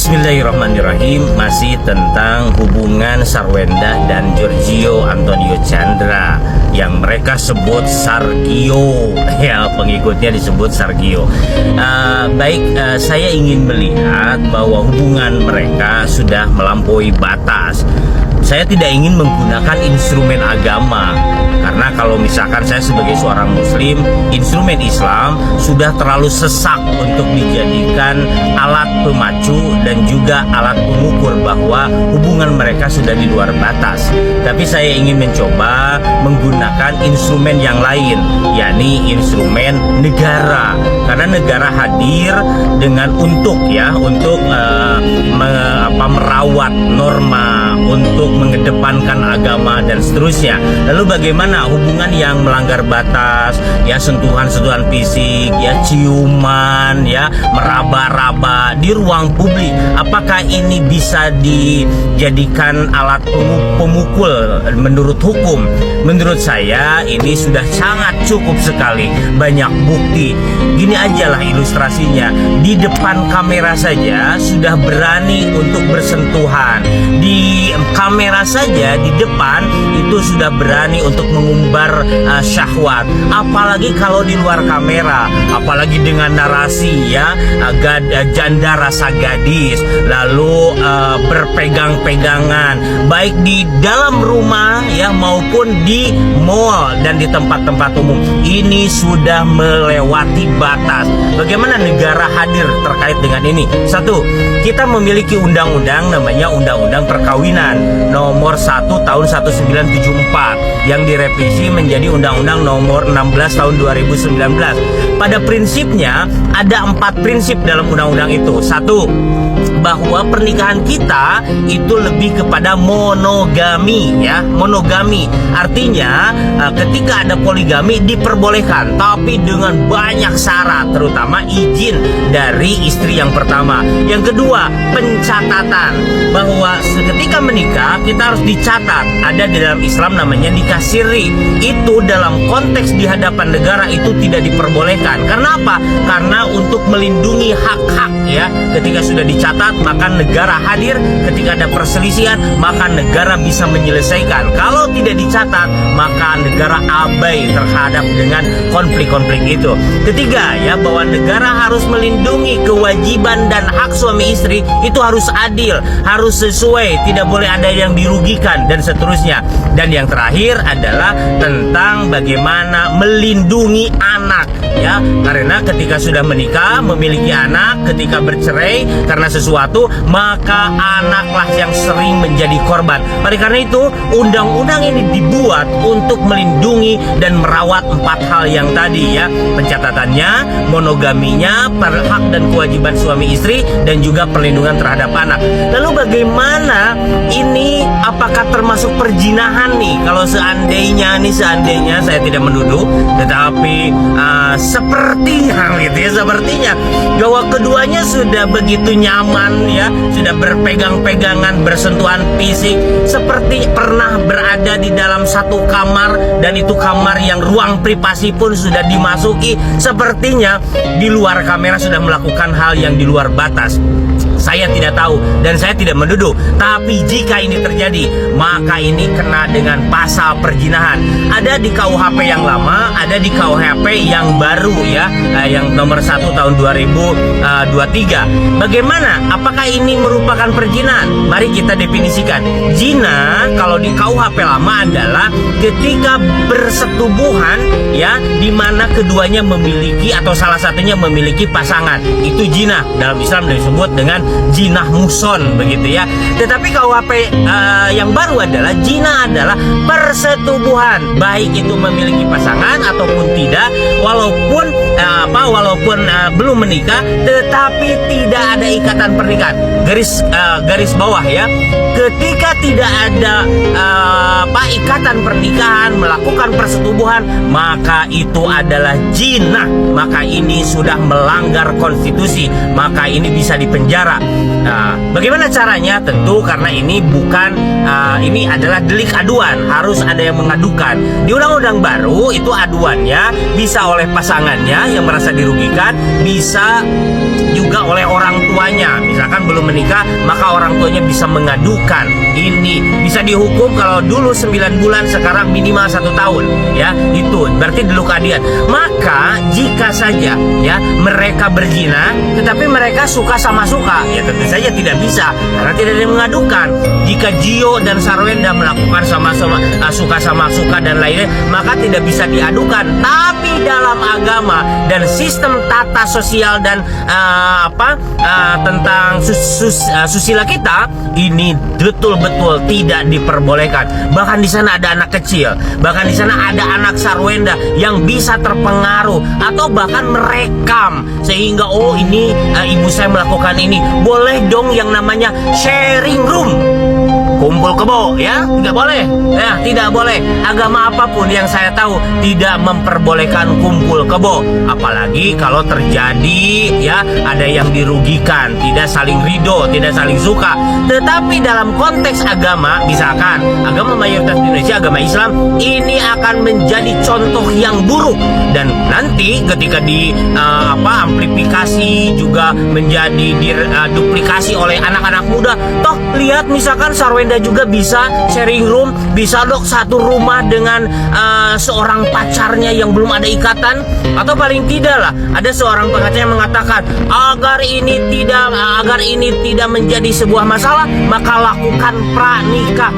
Bismillahirrahmanirrahim. Masih tentang hubungan Sarwenda dan Giorgio Antonio Chandra yang mereka sebut Sargio. Ya, pengikutnya disebut Sargio. Saya ingin melihat bahwa hubungan mereka sudah melampaui batas. Saya tidak ingin menggunakan instrumen agama, karena kalau misalkan saya sebagai seorang muslim, instrumen Islam sudah terlalu sesak untuk dijadikan alat pemacu dan juga alat pengukur bahwa hubungan mereka sudah di luar batas. Tapi saya ingin mencoba menggunakan instrumen yang lain, yakni instrumen negara, karena negara hadir dengan untuk merawat norma, untuk mengedepankan agama dan seterusnya. Lalu bagaimana hubungan yang melanggar batas, ya, sentuhan-sentuhan fisik, ya, ciuman, ya, meraba-raba di ruang publik, apakah ini bisa dijadikan alat pemukul menurut hukum? Menurut saya ini sudah sangat cukup sekali, banyak bukti. Gini aja lah ilustrasinya, di depan kamera saja sudah berani untuk bersentuhan, di kamera saja di depan itu sudah berani untuk mengumbar syahwat, apalagi kalau di luar kamera, apalagi dengan narasi, ya, janda rasa gadis, lalu berpegang-pegangan baik di dalam rumah, ya, maupun di mall dan di tempat-tempat umum. Ini sudah melewati batas. Bagaimana negara hadir terkait dengan ini? Satu, kita memiliki undang-undang namanya Undang-Undang Perkawinan nomor 1 tahun 1974 yang direvisi menjadi Undang-Undang nomor 16 tahun 2019. Pada prinsipnya ada 4 prinsip dalam undang-undang itu. Satu, bahwa pernikahan kita itu lebih kepada monogami, ya, monogami. Artinya ketika ada poligami diperbolehkan, tapi dengan banyak syarat, terutama izin dari istri yang pertama. Yang kedua, pencatatan, bahwa ketika menikah kita harus dicatat. Ada di dalam Islam namanya nikah siri. Itu dalam konteks di hadapan negara itu tidak diperbolehkan. Karena apa? Karena untuk melindungi hak-hak, ya. Ketika sudah dicatat, maka negara hadir. Ketika ada perselisihan, maka negara bisa menyelesaikan. Kalau tidak dicatat, maka negara abai terhadap dengan konflik-konflik itu. Ketiga, ya, bahwa negara harus melindungi kewajiban dan hak suami istri itu harus adil, harus sesuai, tidak boleh ada yang dirugikan dan seterusnya. Dan yang terakhir adalah tentang bagaimana melindungi anak, ya, karena ketika sudah menikah, memiliki anak, ketika bercerai karena sesuatu, maka anaklah yang sering menjadi korban. Oleh karena itu, undang-undang ini dibuat untuk melindungi dan merawat 4 hal yang tadi, ya, pencatatannya, monogaminya, hak dan kewajiban suami istri, dan juga perlindungan terhadap anak. Lalu bagaimana ini, apakah termasuk perzinahan nih? Kalau seandainya saya tidak menuduh, tetapi sepertinya bahwa keduanya sudah begitu nyaman, ya, sudah berpegang-pegangan, bersentuhan fisik, seperti pernah berada di dalam satu kamar, dan itu kamar yang ruang privasi pun sudah dimasuki. Sepertinya di luar kamera sudah melakukan hal yang di luar batas. Saya tidak tahu dan saya tidak menuduh. Tapi jika ini terjadi, maka ini kena dengan pasal perzinahan. Ada di KUHP yang lama, ada di KUHP yang baru, ya, yang nomor 1 tahun 2023. Bagaimana? Apakah ini merupakan perzinahan? Mari kita definisikan. Zina kalau di KUHP lama adalah ketika bersetubuhan, ya, di mana keduanya memiliki atau salah satunya memiliki pasangan. Itu zina. Dalam Islam disebut dengan zina muhson, begitu, ya. Tetapi KUHP yang baru adalah zina adalah persetubuhan, baik itu memiliki pasangan ataupun tidak, walaupun belum menikah, tetapi tidak ada ikatan pernikahan. Garis bawah, ya. Ketika tidak ada ikatan pernikahan, melakukan persetubuhan, maka itu adalah zina. Maka ini sudah melanggar konstitusi, maka ini bisa dipenjara. Bagaimana caranya? Tentu karena ini ini adalah delik aduan, harus ada yang mengadukan. Di undang-undang baru itu aduannya bisa oleh pasangannya, ya yang merasa dirugikan bisa juga oleh orang tuanya. Misalkan belum menikah, maka orang tuanya bisa mengadukan. Ini bisa dihukum kalau dulu 9 bulan, sekarang minimal 1 tahun. Ya, itu berarti dulu keadilan. Maka jika saja ya mereka berzina, tetapi mereka suka sama suka, ya tentu saja tidak bisa karena tidak ada yang mengadukan. Jika Gio dan Sarwenda melakukan sama-sama suka sama suka dan lainnya, maka tidak bisa diadukan. Tapi dalam agama dan sistem tata sosial dan tentang susila kita, ini betul-betul tidak diperbolehkan. Bahkan di sana ada anak kecil, bahkan di sana ada anak Sarwenda yang bisa terpengaruh atau bahkan merekam sehingga ini ibu saya melakukan ini. Boleh dong yang namanya sharing room, kumpul kebo, ya tidak boleh, ya tidak boleh. Agama apapun yang saya tahu tidak memperbolehkan kumpul kebo, apalagi kalau terjadi ya ada yang dirugikan, tidak saling ridho, tidak saling suka. Tetapi dalam konteks agama, misalkan agama mayoritas di Indonesia agama Islam, ini akan menjadi contoh yang buruk dan nanti ketika di amplifikasi juga menjadi duplikasi oleh anak-anak muda. Toh lihat misalkan Sarwenda juga bisa sharing room, bisa dok satu rumah dengan seorang pacarnya yang belum ada ikatan, atau paling tidak lah ada seorang pengacara yang mengatakan agar ini tidak menjadi sebuah masalah, maka lakukan pranikah.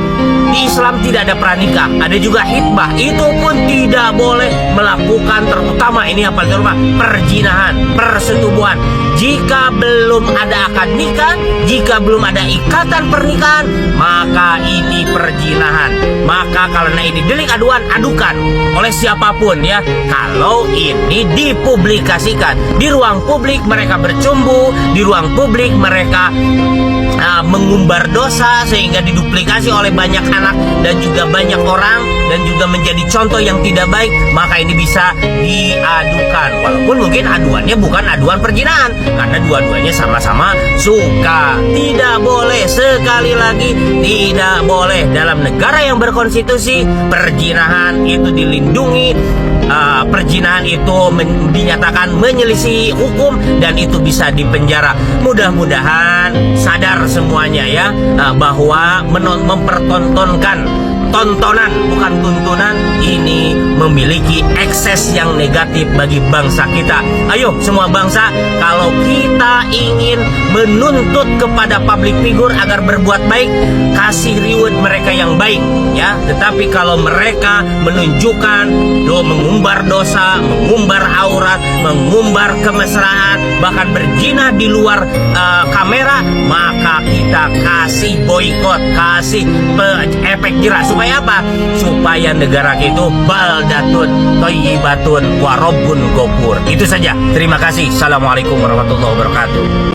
Di Islam tidak ada pranikah, ada juga hitbah, itu pun tidak boleh melakukan, terutama ini apa terutama perzinahan, persetubuhan. Jika belum ada akad nikah, jika belum ada ikatan pernikahan, maka ini perzinahan. Maka karena ini delik aduan, adukan oleh siapapun ya. Kalau ini dipublikasikan di ruang publik, mereka bercumbu, di ruang publik mereka mengumbar dosa sehingga diduplikasi oleh banyak anak dan juga banyak orang dan juga menjadi contoh yang tidak baik, maka ini bisa diadukan. Walaupun mungkin aduannya bukan aduan perzinahan karena dua-duanya sama-sama suka. Tidak boleh, sekali lagi tidak boleh. Dalam negara yang berkonstitusi, perzinahan itu dilindungi. Perzinahan itu dinyatakan menyelisih hukum dan itu bisa dipenjara. Mudah-mudahan sadar semuanya ya, bahwa mempertontonkan tontonan bukan tuntunan ini memiliki ekses yang negatif bagi bangsa kita. Ayo semua bangsa, kalau kita ingin menuntut kepada public figure agar berbuat baik, kasih reward mereka yang baik ya. Tetapi kalau mereka menunjukkan mengumbar dosa, mengumbar aurat, mengumbar kemesraan, bahkan berzina di luar kamera, maka kita kasih boykot, kasih efek jerah. Supaya apa? Supaya negara itu baldatun thayyibatun wa rabbun ghafur. Itu saja. Terima kasih. Assalamualaikum warahmatullahi wabarakatuh.